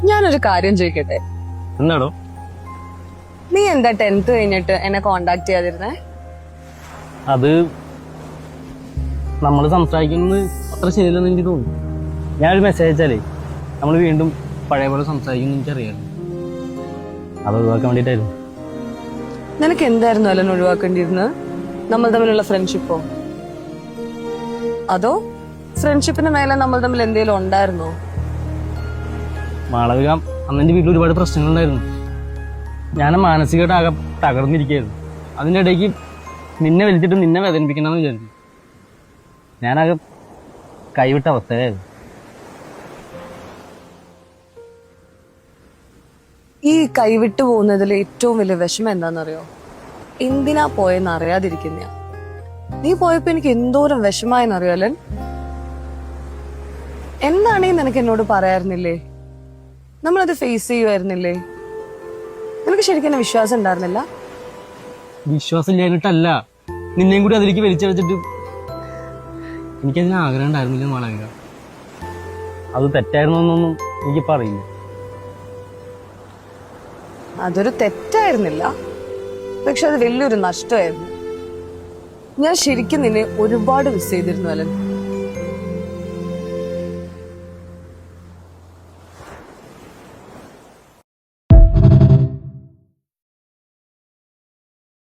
ഞാനൊരു കാര്യം ചോദിക്കട്ടെ? എന്താടോ? നീ എന്താ 10th കഴിഞ്ഞിട്ട് എന്നെ കോണ്ടാക്ട് ചെയ്യാതിരുന്നേ? അത് നമ്മൾ സംസാരിക്കുന്നത് അത്ര ശരിയല്ലെന്ന് എനിക്ക് തോന്നുന്നു. ഞാനൊരു മെസ്സേജ് അയച്ചാലേ നമ്മൾ വീണ്ടും പഴയ പോലെ സംസാരിക്കുന്നു എനിക്കറിയാം. അത് ഒഴിവാക്കാൻ വേണ്ടിയിട്ടായിരുന്നു. നിനക്ക് എന്തായിരുന്നു അല്ലെന്ന് ഒഴിവാക്കേണ്ടിയിരുന്നത്? നമ്മൾ തമ്മിലുള്ള ഫ്രണ്ട്ഷിപ്പോ, അതോ ഫ്രണ്ട്ഷിപ്പിന് മേലെ നമ്മൾ തമ്മിൽ എന്തെങ്കിലും ഉണ്ടായിരുന്നോ? മാളവിക, അന്ന് എൻ്റെ വീട്ടിൽ ഒരുപാട് പ്രശ്നങ്ങളുണ്ടായിരുന്നു. ഞാൻ മാനസികമായിട്ട് ആകെ തകർന്നിരിക്കുകയായിരുന്നു. അതിൻ്റെ ഇടയ്ക്ക് നിന്നെ വലിച്ചിട്ട് നിന്നെ വേദനിപ്പിക്കണമെന്ന് വിചാരിച്ചു. ഞാനാകെ കൈവിട്ട അവസ്ഥയായിരുന്നു. ഈ കൈവിട്ടു പോകുന്നതിൽ ഏറ്റവും വലിയ വിഷമം എന്താണെന്നറിയോ? എന്തിനാ പോയെന്ന് അറിയാതിരിക്കുന്ന. നീ പോയപ്പോ എനിക്ക് എന്തോരം വിഷമായെന്നറിയോ അലൻ? എന്താണേ നിനക്ക് എന്നോട് പറയാറുന്നില്ലേ? നമ്മളത് ഫേസ് ചെയ്യുമായിരുന്നില്ലേ? നിനക്ക് ശരിക്കും എന്നെ വിശ്വാസം ഉണ്ടായിരുന്നില്ല? വിശ്വാസം ഇല്ലാഞ്ഞിട്ടല്ല, നിന്നെയും കൂടി അതിലേക്ക് വലിച്ചടിച്ചിട്ട് എനിക്കതിന് ആഗ്രഹം ഉണ്ടായിരുന്നില്ല മാളവിക. അത് തെറ്റായിരുന്നൊന്നും എനിക്കിപ്പോൾ അറിയില്ല. അതൊരു തെറ്റായിരുന്നില്ല, പക്ഷെ അത് വലിയൊരു നഷ്ടമായിരുന്നു. ഞാൻ ശരിക്കും നിന്നെ ഒരുപാട് മിസ് ചെയ്തിരുന്നു അലൻ.